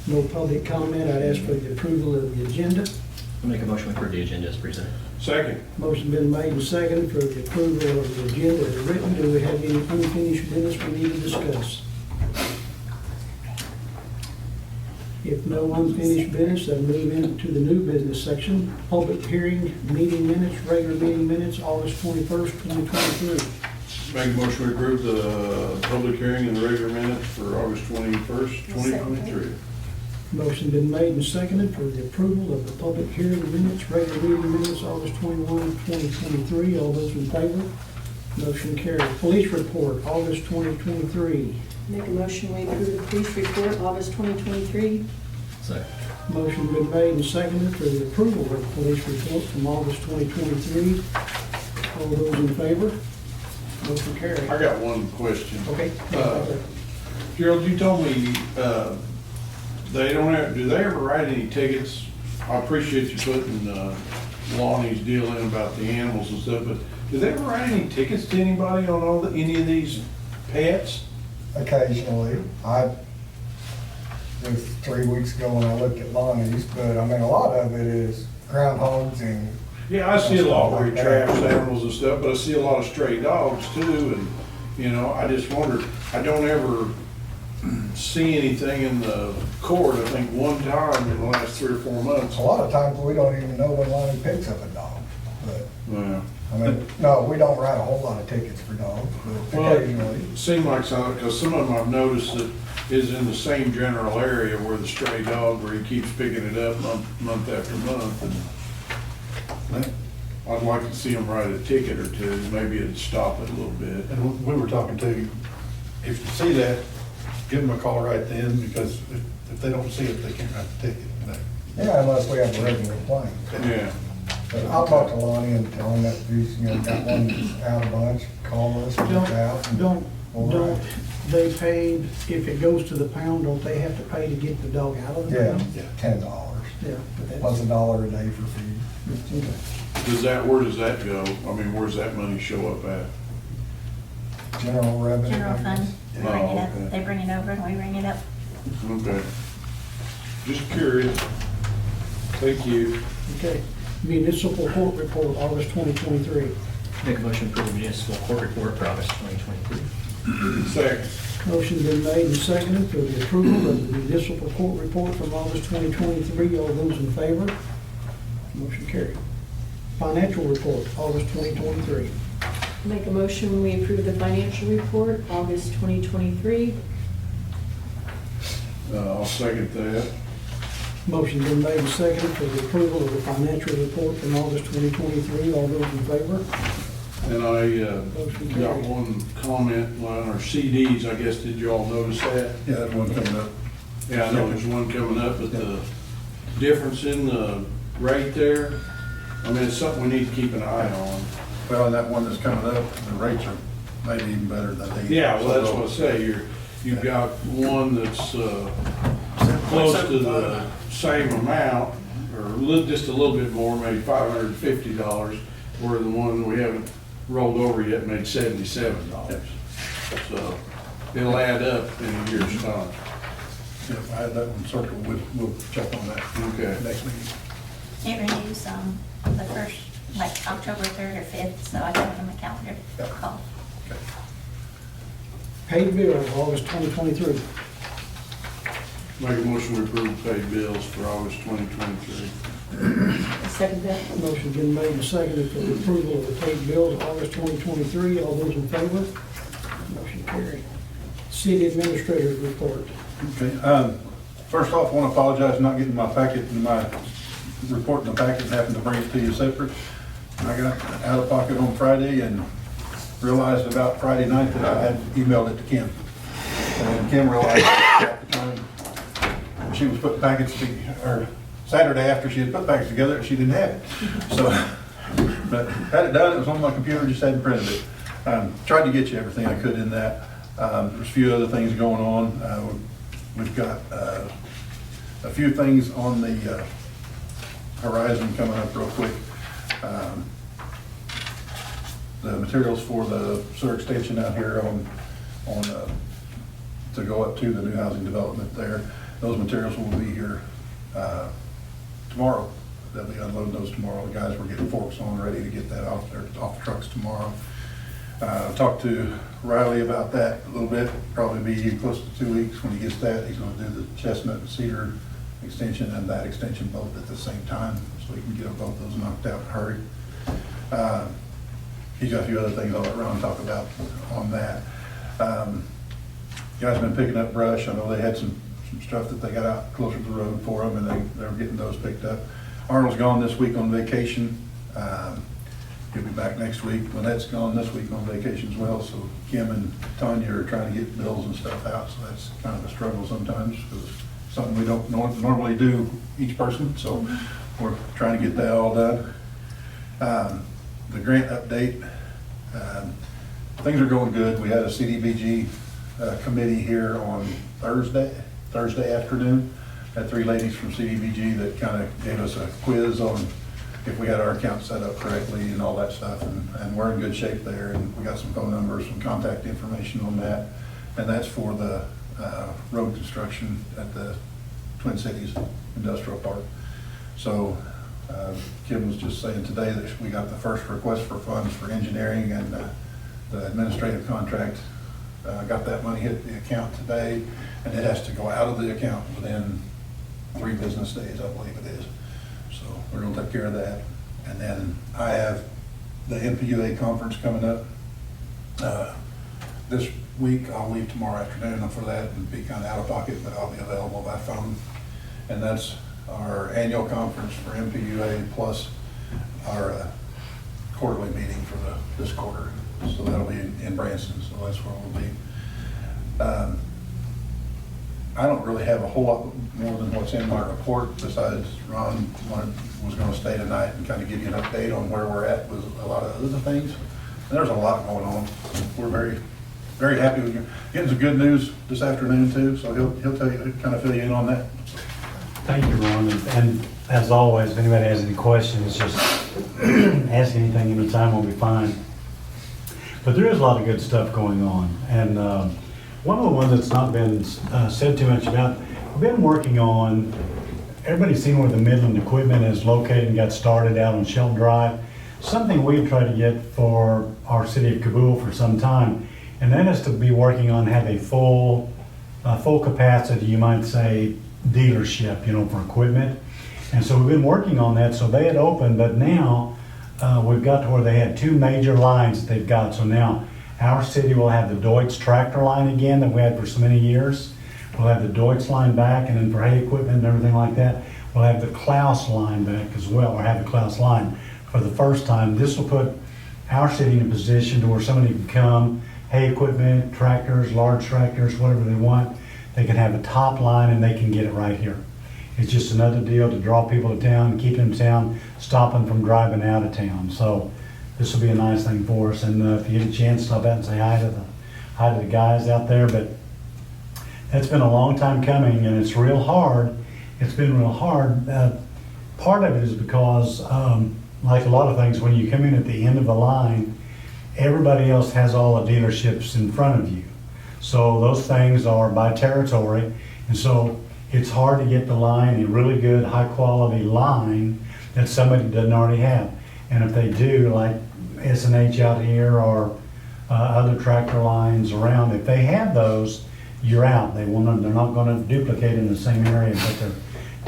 No public comment. I'd ask for the approval of the agenda. I'll make a motion to approve the agenda as presented. Second. Motion been made and seconded for the approval of the agenda as written. Do we have any unfinished business we need to discuss? If no unfinished business, then move into the new business section. Public hearing, meeting minutes, regular meeting minutes, August 21st, 2023. Make a motion to approve the public hearing and the regular minutes for August 21st, 2023. Motion been made and seconded for the approval of the public hearing minutes, regular meeting minutes, August 21, 2023. All those in favor? Motion carried. Police report, August 2023. Make a motion, we approve the police report, August 2023. Second. Motion been made and seconded for the approval of the police report from August 2023. All those in favor? Motion carried. I got one question. Okay. Gerald, you told me, they don't have, do they ever write any tickets? I appreciate you putting, Lonnie's deal in about the animals and stuff, but do they ever write any tickets to anybody on any of these pets? Occasionally. It was 3 weeks ago when I looked at Lonnie's, but I mean, a lot of it is groundhogs and. Yeah, I see a lot where he traps animals and stuff, but I see a lot of stray dogs too, and, you know, I just wondered, I don't ever see anything in the court, I think one time in the last 3 or 4 months. A lot of times we don't even know when Lonnie picks up a dog, but, Yeah. I mean, no, we don't write a whole lot of tickets for dogs, but Well, occasionally. it seemed like some, because some of them I've noticed that is in the same general area where the stray dog, where he keeps picking it up month after month. And I'd like to see him write a ticket or two, maybe it'd stop it a little bit. And we were talking to, if you see that, give them a call right then, because if they don't see it, they can't write the ticket. Yeah, unless we have a regular complaint. Yeah. But I'll talk to Lonnie and tell him that he's, got one that's out a bunch, call us, reach out. and Don't we'll write. they pay, if it goes to the pound, don't they have to pay to get the dog out of the Yeah, pound? $10. Yeah. but Plus that's- $1 a day for feed. Okay. Where does that go? I mean, where's that money show up at? General revenue. General fund, we Oh, bring it up, okay. they bring it over and we bring it up. Okay. Just curious. Thank you. Okay. Municipal court report, August 2023. Make a motion to approve the municipal court report for August 2023. Second. Motion been made and seconded for the approval of the municipal court report from August 2023. All those in favor? Motion carried. Financial report, August 2023. Make a motion, we approve the financial report, August 2023. I'll second that. Motion been made and seconded for the approval of the financial report from August 2023. All those in favor? And I got one comment on our CDs, I guess, did you all notice that? Yeah, that one coming up. Yeah, I know there's one coming up, but the difference in the rate there, I mean, it's something we need to keep an eye on. Well, and that one that's coming up, the rates are maybe even better than these. Yeah, well, that's what I say, you've got one that's close to the same amount, or just a little bit more, maybe $550, where the one we haven't rolled over yet made $77. So it'll add up in a year's time. Yeah, I had that one circled, we'll check on that. Okay. Next meeting. It renews, the first, like October 3rd or 5th, so I got it on my calendar to Yep. call. Okay. Paid bills, August 2023. Make a motion to approve paid bills for August 2023. I second that. Motion been made and seconded for the approval of the paid bills, August 2023. All those in favor? Motion carried. City administrator's report. Okay, first off, I want to apologize for not getting my packet and my report in the packet and having to bring it to you separate. I got out of pocket on Friday and realized about Friday night that I had emailed it to Kim. And Kim realized at the time she was putting packets or Saturday after she had put packets together, she didn't have it. So, but had it done, it was on my computer, just hadn't printed it. Tried to get you everything I could in that. There's a few other things going on. We've got a few things on the horizon coming up real quick. The materials for the sewer extension out here on to go up to the new housing development there. Those materials will be here tomorrow. They'll be unloading those tomorrow. The guys were getting forks on, ready to get that off the trucks tomorrow. Talked to Riley about that a little bit, probably be close to 2 weeks when he gets that. He's gonna do the Chestnut and Cedar extension and that extension both at the same time, so he can get both those knocked out in a hurry. He's got a few other things I'll let Ron talk about on that. Guys been picking up brush. I know they had some stuff that they got out closer to the road for them, and they're getting those picked up. Arnold's gone this week on vacation. He'll be back next week. Lynette's gone this week on vacation as well, so Kim and Tanya are trying to get bills and stuff out, so that's kind of a struggle sometimes, because it's something we don't normally do each person, so we're trying to get that all done. The grant update, things are going good. We had a CDBG committee here on Thursday afternoon. Had 3 ladies from CDBG that kind of gave us a quiz on if we had our account set up correctly and all that stuff, and we're in good shape there, and we got some phone numbers, some contact information on that, and that's for the road construction at the Twin Cities Industrial Park. So Kim was just saying today that we got the first request for funds for engineering, and the administrative contract got that money hit the account today, and it has to go out of the account within 3 business days, I believe it is. So we're gonna take care of that. And then I have the MPUA conference coming up this week. I'll leave tomorrow afternoon for that and be kind of out of pocket, but I'll be available by phone. And that's our annual conference for MPUA plus our quarterly meeting for this quarter. So that'll be in Branson, so that's where we'll be. I don't really have a whole lot more than what's in my report, besides Ron was gonna stay tonight and kind of give you an update on where we're at with a lot of other things. And there's a lot going on. We're very, very happy with you. Getting some good news this afternoon too, so he'll tell you, kind of fill you in on that. Thank you, Ron, and as always, if anybody has any questions, just ask anything anytime, we'll be fine. But there is a lot of good stuff going on, and one of the ones that's not been said too much about, we've been working on, everybody's seen where the Midland equipment is located and got started out on Shelton Drive. Something we've tried to get for our city of Cabool for some time, and that is to be working on have a full capacity, you might say, dealership, for equipment. And so we've been working on that. So they had opened, but now we've got to where they had 2 major lines that they've got. So now our city will have the Deutz tractor line again that we had for so many years. We'll have the Deutz line back, and then for hay equipment and everything like that, we'll have the Klaus line back as well, or have the Klaus line for the first time. This will put our city in a position to where somebody can come, hay equipment, tractors, large tractors, whatever they want, they can have a top line and they can get it right here. It's just another deal to draw people to town, keep them in town, stop them from driving out of town. So this will be a nice thing for us. And if you get a chance, stop out and say hi to the guys out there. But that's been a long time coming, and it's real hard. It's been real hard. Part of it is because, like a lot of things, when you come in at the end of the line, everybody else has all the dealerships in front of you. So those things are by territory, and so it's hard to get the line, a really good, high-quality line that somebody doesn't already have. And if they do, like S&H out here or other tractor lines around, if they have those, you're out. They're not going to duplicate in the same area, but they're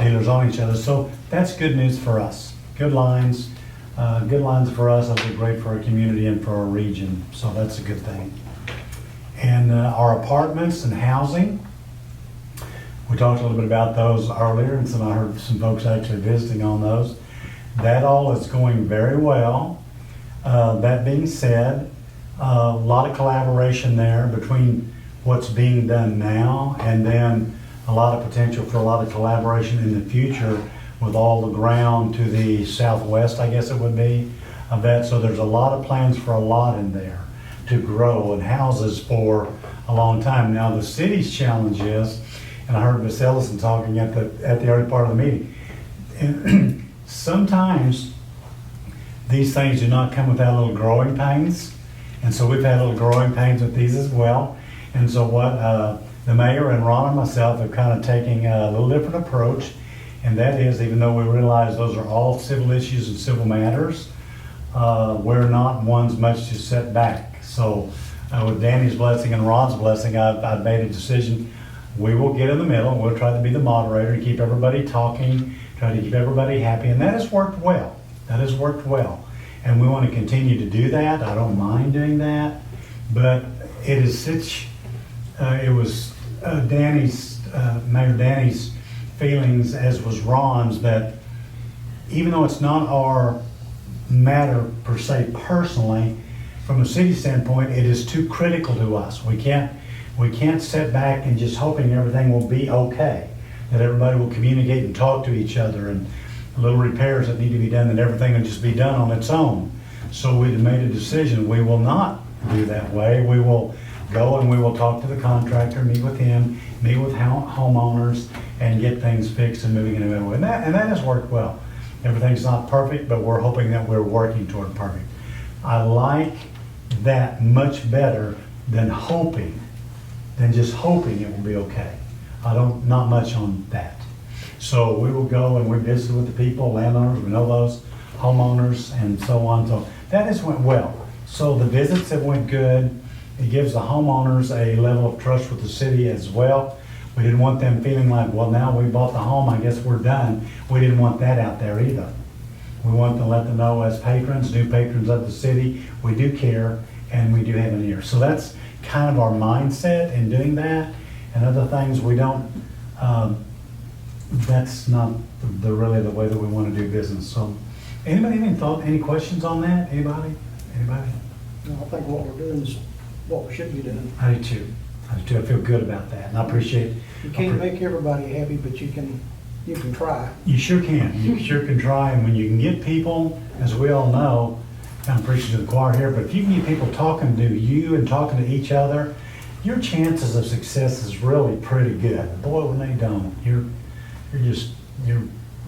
dealers on each other. So that's good news for us. Good lines for us. That'll be great for our community and for our region. So that's a good thing. And our apartments and housing, we talked a little bit about those earlier, and I heard some folks actually visiting on those. That all is going very well. That being said, a lot of collaboration there between what's being done now and then a lot of potential for a lot of collaboration in the future with all the ground to the southwest, I guess it would be, of that. So there's a lot of plans for a lot in there to grow and houses for a long time. Now the city's challenge is, and I heard Ms. Ellison talking at the early part of the meeting, and sometimes these things do not come without little growing pains, and so we've had little growing pains with these as well. And so what the mayor and Ron and myself have kind of taken a little different approach, and that is, even though we realize those are all civil issues and civil matters, we're not ones much to set back. So with Danny's blessing and Ron's blessing, I've made a decision. We will get in the middle. We'll try to be the moderator and keep everybody talking, try to keep everybody happy, and that has worked well. That has worked well. And we want to continue to do that. I don't mind doing that, but it is such, it was Mayor Danny's feelings, as was Ron's, that even though it's not our matter per se personally, from a city standpoint, it is too critical to us. We can't sit back and just hoping everything will be okay, that everybody will communicate and talk to each other, and little repairs that need to be done, that everything will just be done on its own. So we made a decision. We will not do that way. We will go and we will talk to the contractor, meet with him, meet with homeowners, and get things fixed and moving in a better way. And that has worked well. Everything's not perfect, but we're hoping that we're working toward perfect. I like that much better than just hoping it will be okay. Not much on that. So we will go and we visit with the people, landowners, we know those, homeowners, and so on. So that has went well. So the visits have went good. It gives the homeowners a level of trust with the city as well. We didn't want them feeling like, well, now we bought the home, I guess we're done. We didn't want that out there either. We want to let them know, as patrons, new patrons of the city, we do care and we do have an ear. So that's kind of our mindset in doing that. And other things we don't, that's not really the way that we want to do business. So anybody have any thought, any questions on that? Anybody? Anybody? No, I think what we're doing is what we should be doing. I do too. I feel good about that, and I appreciate. You can't make everybody happy, but you can try. You sure can. You sure can try, and when you can get people, as we all know, I'm preaching to the choir here, but if you can get people talking to you and talking to each other, your chances of success is really pretty good. Boy, when they don't, you're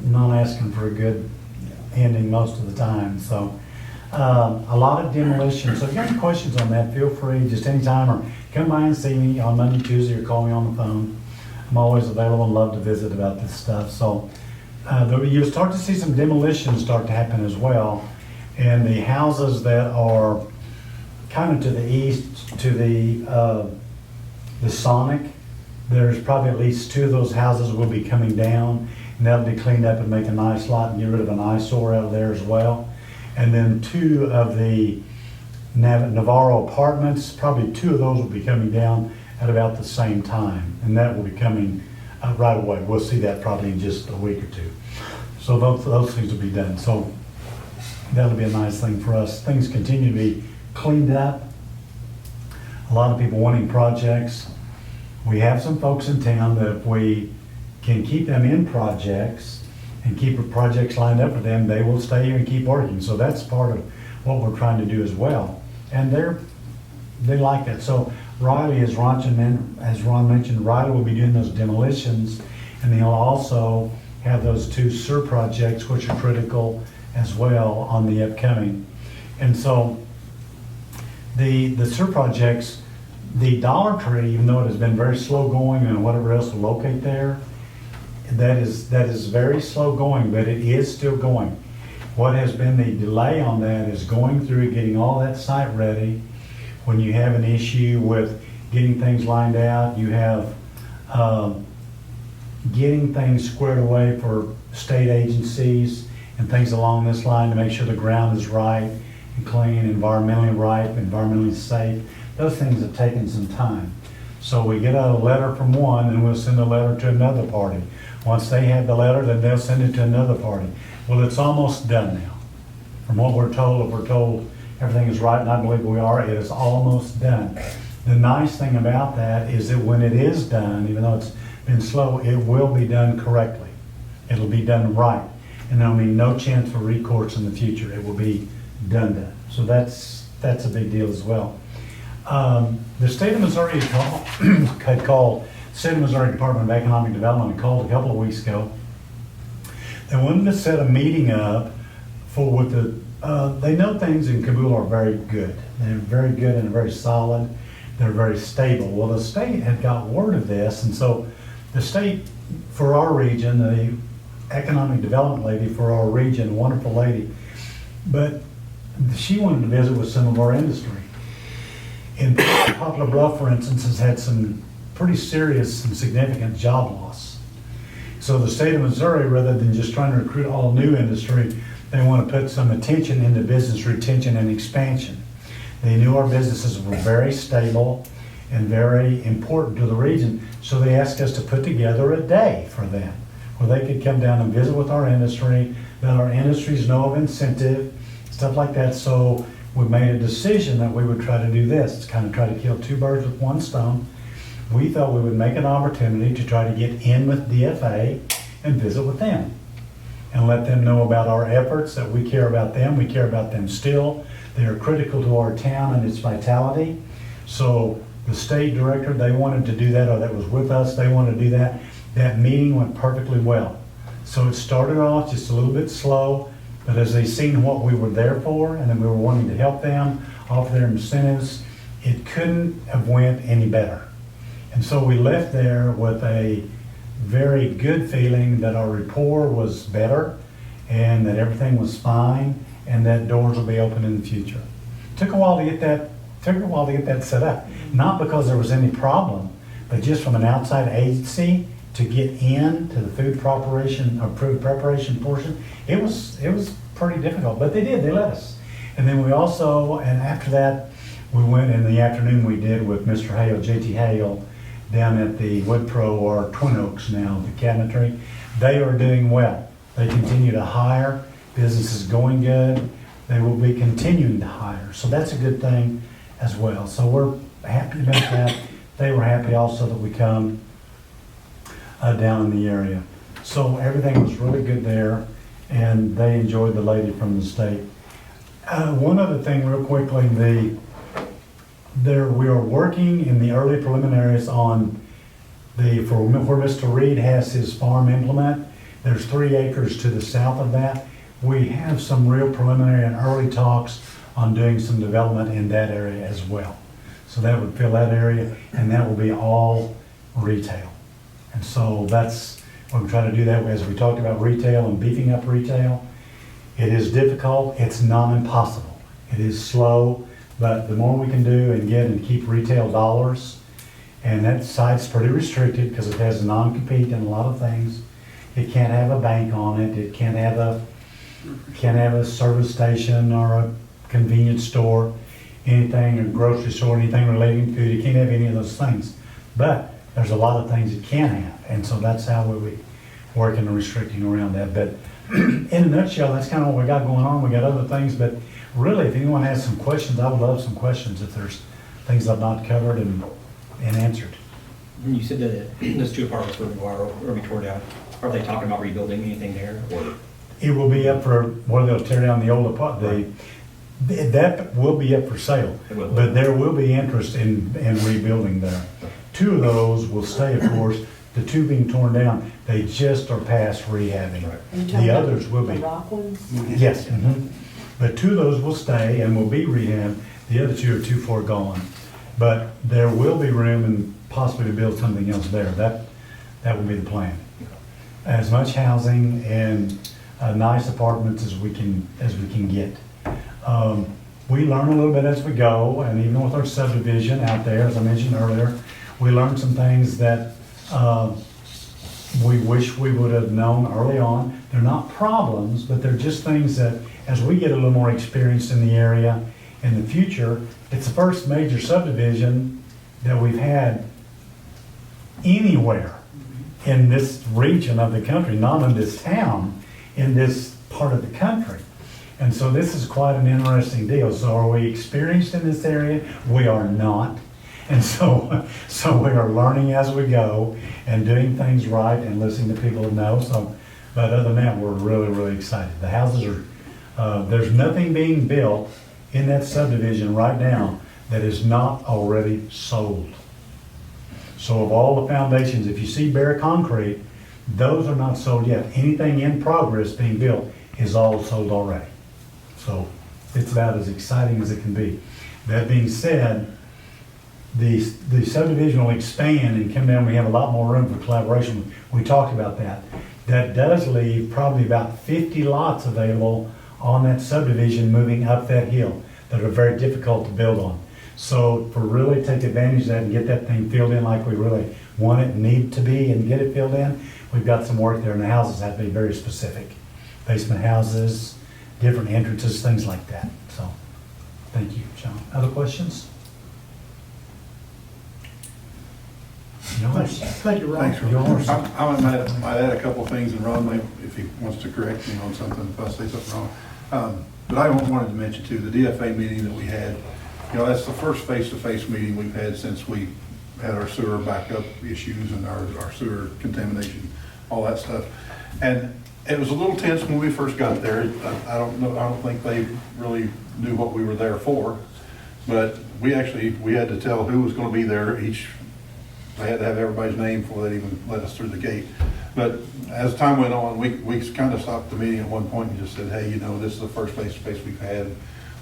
not asking for a good ending most of the time. So a lot of demolition. So if you got any questions on that, feel free just anytime, or come by and see me on Monday, Tuesday, or call me on the phone. I'm always available and love to visit about this stuff. So you'll start to see some demolitions start to happen as well. And the houses that are kind of to the east, to the Sonic, there's probably at least 2 of those houses will be coming down, and that'll be cleaned up and make a nice lot and get rid of an eyesore out of there as well. And then 2 of the Navarro apartments, probably 2 of those will be coming down at about the same time, and that will be coming right away. We'll see that probably in just a week or 2. So those things will be done. So that'll be a nice thing for us. Things continue to be cleaned up. A lot of people wanting projects. We have some folks in town that if we can keep them in projects and keep projects lined up for them, they will stay here and keep working. So that's part of what we're trying to do as well. And they like that. So Riley, as Ron mentioned, Riley will be doing those demolitions, and they'll also have those 2 SUR projects, which are critical as well on the upcoming. And so the SUR projects, the Dollar Tree, even though it has been very slow going and whatever else to locate there, that is very slow going, but it is still going. What has been the delay on that is going through, getting all that site ready. When you have an issue with getting things lined out, you have getting things squared away for state agencies and things along this line to make sure the ground is right and clean, environmentally right, environmentally safe. Those things have taken some time. So we get a letter from one and we'll send a letter to another party. Once they have the letter, then they'll send it to another party. Well, it's almost done now. From what we're told, if we're told everything is right, and I believe we are, it is almost done. The nice thing about that is that when it is done, even though it's been slow, it will be done correctly. It'll be done right. And there'll be no chance for recourse in the future. It will be done. So that's a big deal as well. The state of Missouri had called, State of Missouri Department of Economic Development had called a couple of weeks ago. They wanted to set a meeting up for what they know things in Cabool are very good. They're very good and very solid. they're very stable. Well, the state had got word of this, and so the state for our region, the economic development lady for our region, wonderful lady, but she wanted to visit with some of our industry. And Poplar Bluff, for instance, has had some pretty serious and significant job loss. So the state of Missouri, rather than just trying to recruit all new industry, they want to put some attention into business retention and expansion. They knew our businesses were very stable and very important to the region, so they asked us to put together a day for them where they could come down and visit with our industry, let our industries know of incentive, stuff like that. So we made a decision that we would try to do this, to kind of try to kill two birds with one stone. We thought we would make an opportunity to try to get in with DFA and visit with them and let them know about our efforts, that we care about them, we care about them still. They are critical to our town and its vitality. So the state director, they wanted to do that, or that was with us, they wanted to do that. That meeting went perfectly well. So it started off just a little bit slow, but as they seen what we were there for, and then we were wanting to help them, offer their incentives, it couldn't have went any better. And so we left there with a very good feeling that our rapport was better and that everything was fine and that doors will be open in the future. Took a while to get that set up. Not because there was any problem, but just from an outside agency to get in to the food preparation portion, it was pretty difficult, but they did, they let us. And then we also, and after that, we went in the afternoon, we did with Mr. Hale, JT Hale, down at the Wood Pro, or Twin Oaks now, the cabinetry. They are doing well. They continue to hire. Business is going good. They will be continuing to hire. So that's a good thing as well. So we're happy about that. They were happy also that we come down in the area. So everything was really good there, and they enjoyed the lady from the state. One other thing real quickly, we are working in the early preliminaries on where Mr. Reed has his farm implement. There's 3 acres to the south of that. We have some real preliminary and early talks on doing some development in that area as well. So that would fill that area, and that will be all retail. And so that's what we're trying to do that way. As we talked about retail and beefing up retail, it is difficult. It's not impossible. It is slow. But the more we can do and get and keep retail dollars, and that site's pretty restricted because it has a non-compete in a lot of things. It can't have a bank on it. It can't have a service station or a convenience store, anything, a grocery store, anything relating to food. It can't have any of those things. But there's a lot of things it can have, and so that's how we working and restricting around that. But in a nutshell, that's kind of what we got going on. We got other things, but really, if anyone has some questions, I would love some questions if there's things I've not covered and answered. You said that those 2 apartments were be torn down. Are they talking about rebuilding anything there, or? It will be up for, well, they'll tear down the old apartment. That will be up for sale, but there will be interest in rebuilding there. 2 of those will stay, of course. The 2 being torn down, they just are past rehabbing. The others will be. The rock ones? Yes. Mm-hmm. But 2 of those will stay and will be rehabbed. The other 2 are too far gone. But there will be room and possibly to build something else there. That will be the plan. As much housing and nice apartments as we can get. We learn a little bit as we go, and even with our subdivision out there, as I mentioned earlier, we learned some things that we wish we would have known early on. They're not problems, but they're just things that as we get a little more experience in the area in the future, it's the first major subdivision that we've had anywhere in this region of the country, not in this town, in this part of the country. And so this is quite an interesting deal. So are we experienced in this area? We are not. And so we are learning as we go and doing things right and listening to people who know. So, but other than that, we're really, really excited. The houses are, there's nothing being built in that subdivision right now that is not already sold. So of all the foundations, if you see bare concrete, those are not sold yet. Anything in progress being built is all sold already. So it's about as exciting as it can be. That being said, The subdivision will expand and come down, we have a lot more room for collaboration. We talked about that. That does leave probably about 50 lots available on that subdivision moving up that hill that are very difficult to build on. So for really take advantage of that and get that thing filled in like we really want it and need to be and get it filled in, we've got some work there, and the houses have to be very specific. Basement houses, different entrances, things like that. So, thank you, John. Other questions? Yours? Thank you, Ron. Thanks, Ron. Yours. I might add a couple things, and Ron, if he wants to correct me on something, if I say something wrong. But I wanted to mention too, the DFA meeting that we had, that's the first face-to-face meeting we've had since we had our sewer backup issues and our sewer contamination, all that stuff. And it was a little tense when we first got there. I don't think they really knew what we were there for. But we had to tell who was gonna be there they had to have everybody's name before they'd even let us through the gate. But as time went on, we kind of stopped the meeting at one point and just said, hey, this is the first face-to-face we've had.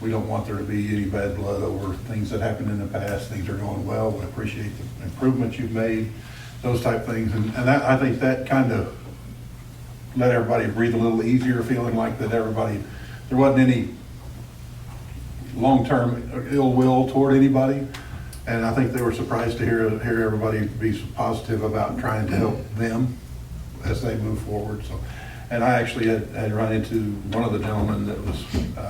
We don't want there to be any bad blood over things that happened in the past. Things are going well. We appreciate the improvements you've made, those type things. And I think that kind of let everybody breathe a little easier, feeling like that there wasn't any long-term ill will toward anybody. And I think they were surprised to hear everybody be so positive about trying to help them as they move forward. So, and I actually had run into one of the gentlemen that was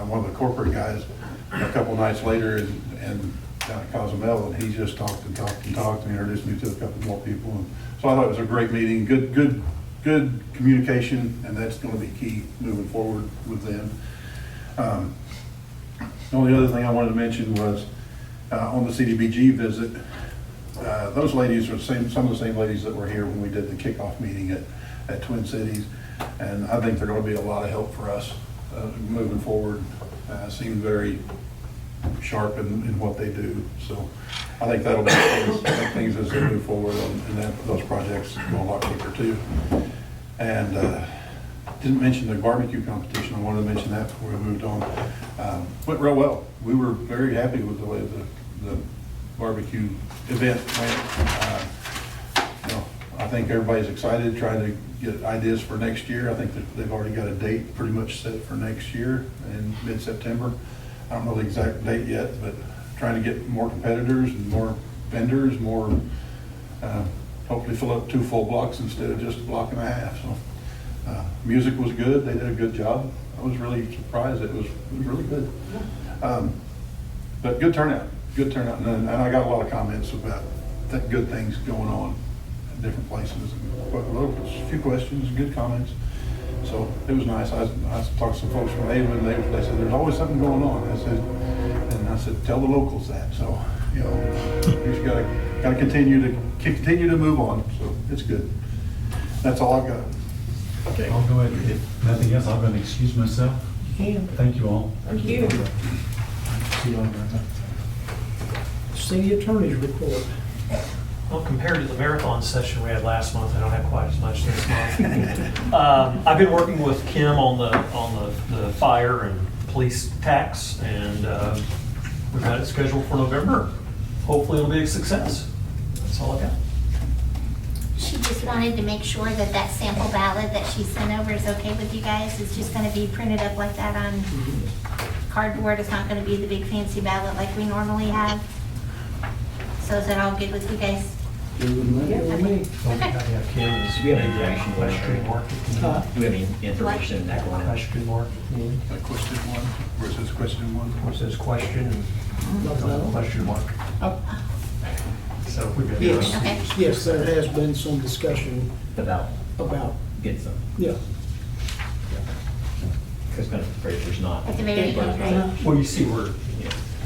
one of the corporate guys a couple nights later and down at Cozumel, and he just talked and introduced me to a couple more people. And so I thought it was a great meeting, good communication, and that's going to be key moving forward with them. The only other thing I wanted to mention was on the CDBG visit, those ladies are some of the same ladies that were here when we did the kickoff meeting at Twin Cities, and I think they're going to be a lot of help for us moving forward. Seem very sharp in what they do, so I think that'll make things as they move forward, and those projects go a lot quicker too. And didn't mention the barbecue competition. I wanted to mention that before we moved on. Went real well. We were very happy with the way the barbecue event went. I think everybody's excited, trying to get ideas for next year. I think that they've already got a date pretty much set for next year in mid-September. I don't know the exact date yet, but trying to get more competitors and more vendors, hopefully fill up 2 full blocks instead of just a block and a half. So music was good. They did a good job. I was really surprised. It was really good. But good turnout. And I got a lot of comments about good things going on in different places. A few questions, good comments. So it was nice. I talked to some folks from Avon, and they said, there's always something going on. I said, tell the locals that. So, you just gotta continue to move on. So it's good. That's all I've got. Okay. I'll go ahead. If nothing else, I'm going to excuse myself. Thank you all. Thank you. City Attorney's report. Well, compared to the marathon session we had last month, I don't have quite as much this month. I've been working with Kim on the fire and police tax, and we've got it scheduled for November. Hopefully it'll be a success. That's all I got. She just wanted to make sure that sample ballot that she sent over is okay with you guys. It's just gonna be printed up like that on cardboard. It's not gonna be the big fancy ballot like we normally have. So is that all good with you guys? Good with me. Okay. Kim's Do we have information going Equestrian on? market. Do we have any information in that going on? Equestrian market. Like question 1, where it says question 1. Of course, there's question and question mark. So we've got. Yes, Okay. yes, there has been some discussion About get some, yeah. because kind of there's not. At the very end, right? Well, you see where,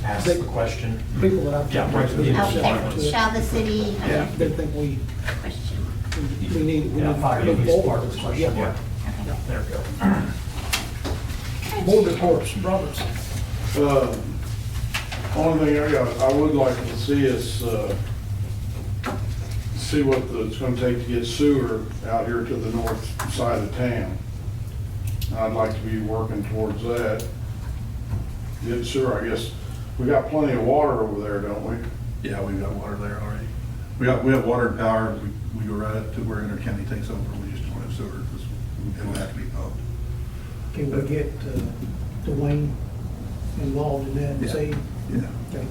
ask the question. People that I've talked to. Yeah, Out there, shall the city, Yeah, they think we question. need Yeah, fire to move is part forward. of this question. Yeah. Okay. There we go. Board reports, Roberts. Only thing I would like to see is, see what it's gonna take to get sewer out here to the north side of town. I'd like to be working towards that. Get sewer, I guess, we got plenty of water over there, don't we? Yeah, we've got water there already. We have water and power. We go right up to where Intercounty takes over. We just don't have sewer because it'll have to be pumped. Can we get Dwayne involved in that and Yeah. say, Yeah. okay,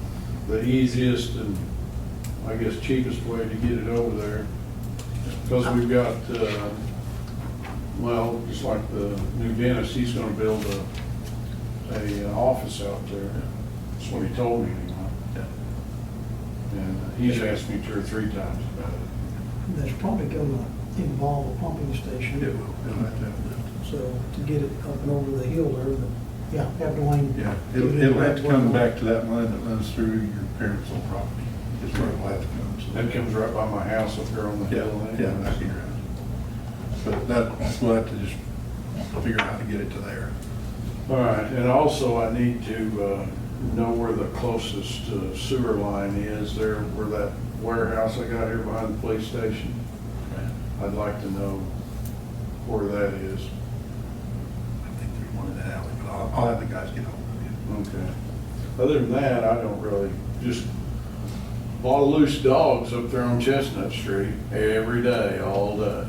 The easiest and, I guess, cheapest way to get it over there, because we've got, well, just like the new dentist, he's gonna build a office out there. That's what he told me anyway. Yeah. And he's asked me 2 or 3 times about it. that's probably gonna involve a pumping station. It will. It'll have to have a lift. So to get it up and over the hill there, but yeah, have Dwayne. Yeah, it'll have to come back to that line that runs through your parents' old property. It's where it'll have to come. So- That comes right by my house up there on the Yeah, hill. yeah, back to your house. But we'll have to just figure out how to get it to there. All right, and also I need to know where the closest sewer line is there, where that warehouse I got here behind the police station. I'd like to know where that is. I think there's one in that alley, but I'll have the guys get hold of you. Okay. Other than that, I don't really, just a lot of loose dogs up there on Chestnut Street every day, all day.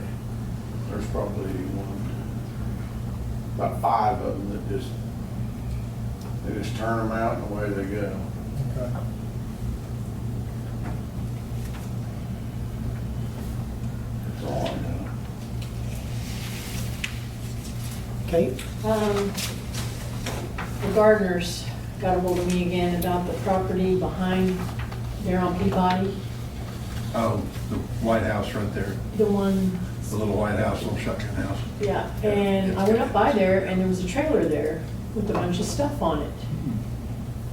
There's probably about 5 of them that they just turn them out and away they go. Okay. That's all I know. Kate? The gardeners got a hold of me again about the property behind there on Peabody, Oh, the White House right there, the one, the little White House, little shotgun house. yeah, and I went up by there and there was a trailer there with a bunch of stuff on it.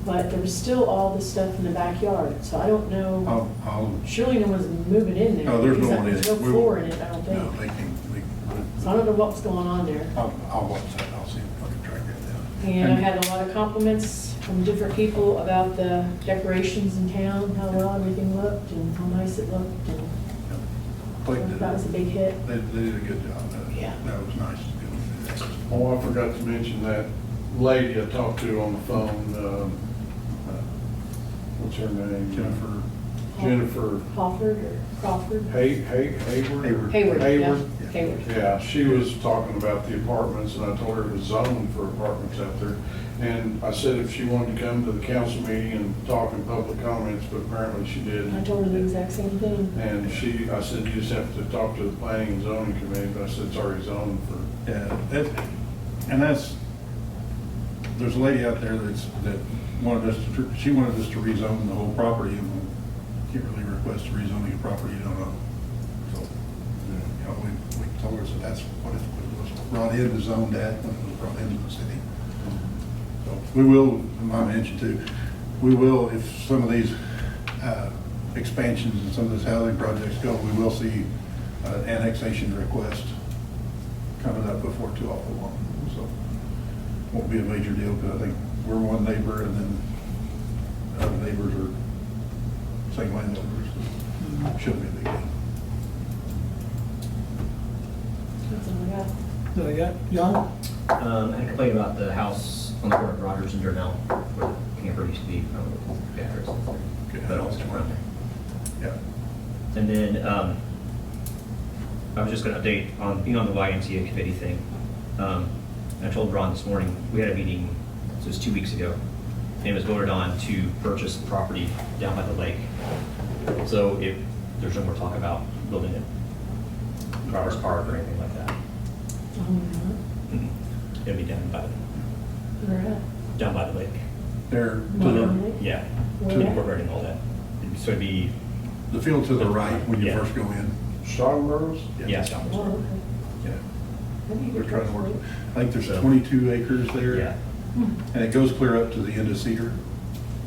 But there was still all the stuff in the backyard, so I don't know, I'll, surely no one's moving in there. no, there's no because one in it. There's no floor in it, I don't no, think. they can, So I don't know what's going on there. I'll watch that, I'll see if I can track that down. And I had a lot of compliments from different people about the decorations in town, how well everything looked and how nice it looked, and Blake did, that was a big hit. they did a good job. Yeah. That was nice to be able to do that. Oh, I forgot to mention that lady I talked to on the phone, what's her name? Jennifer Hofford or Crawford? Hayward? Hayward. Hayward, yeah, Hayward? Hayward. Yeah, she was talking about the apartments, and I told her it was zoned for apartments out there. And I said if she wanted to come to the council meeting and talk in public comments, but apparently she I didn't. told her the exact same thing. And I said, you just have to talk to the planning and zoning committee, but I said it's already zoned for. Yeah, there's a lady out there that wanted us she wanted us to rezone the whole property, and we can't really request rezoning a property you don't own. So, you know, we told her, so that's what it was brought in, was zoned at, when it was brought into the city. So we will, I mentioned too, we will, if some of these expansions and some of these housing projects go, we will see an annexation request coming up before too awful long. So won't be a major deal, because I think we're one neighbor and then the other neighbors are same landowners. Shouldn't be a big deal. That's all I got. That I got, John? I had a complaint about the house on the corner of Rogers and Darnell, where the camper used to be. I don't know what the address is. Okay. But also around there. Yeah. And then, I was just gonna update on, being on the YMCA committee thing. I told Ron this morning, we had a meeting, so it was 2 weeks ago, and it was voted on to purchase the property down by the lake. So if there's no more talk about building it, Roberts Park or anything like that, it'll be down by the lake. There, Yeah, Where to the at? courtyard and all that. So it'd be, the field to the right when you Yeah. first go in. Strongbows? yeah, Stockbridge Oh, Park. okay. Yeah. That'd be a They're good trying to place work. for it. I think there's So- 22 acres there. Yeah. And it goes clear up to the end of Cedar,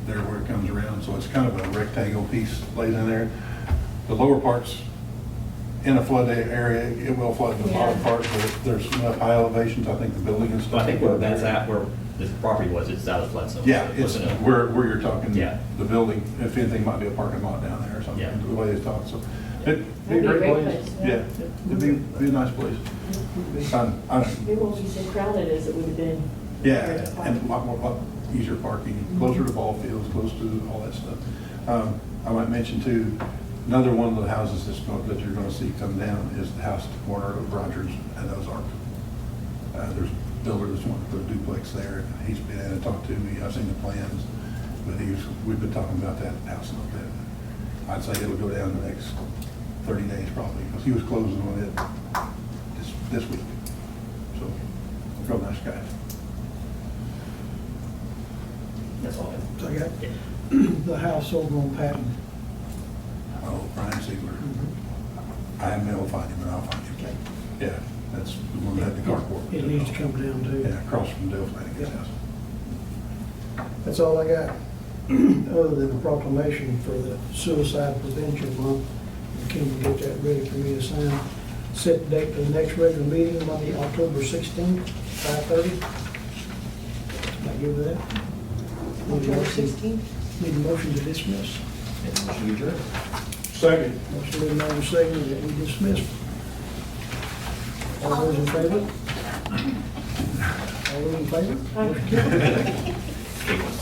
there where it comes around, so it's kind of a rectangle piece laid in there. The lower part's in a flood area, it will flood the bottom Yeah. part, but there's enough high elevations, I think the building and So stuff. I think where that's at, where this property was, it's out of flood zone. Yeah, So it it's wasn't a- where you're talking, Yeah. the building, if anything, might be a parking lot down there or something, Yeah. the way they talk, so. It'd That'd be a great place, yeah. Yeah, it'd be a nice place. I'm- It won't be so crowded as it would have been. Yeah, and a lot easier parking, closer to ball fields, close to all that stuff. I might mention too, another one of the houses that you're gonna see come down is the house at the corner of Rogers and Ozark. There's a builder that's wanting to put a duplex there, and he's been in and talked to me, I've seen the plans, but we've been talking about that house a little bit. I'd say it'll go down the next 30 days probably, because he was closing on it this week. So, real nice guy. That's all. So I got the house over on Patton. Oh, Brian Ziegler. I haven't been able to find him, but I'll find him. Okay. Yeah, that's the one that had the carport. It needs to come down too. Yeah, across from Dale Flanagan's Yeah. house. That's all I got, other than a proclamation for the Suicide Prevention Month. Kim will get that ready for me to sign. Set the date for the next regular meeting, Monday, October 16th, 5:30. Can I give that? October 16th? Need a motion to dismiss. And motion to adjourn. Second. Motion been made and seconded that we dismiss. All those in favor? All those in favor? Motion carried. Take one.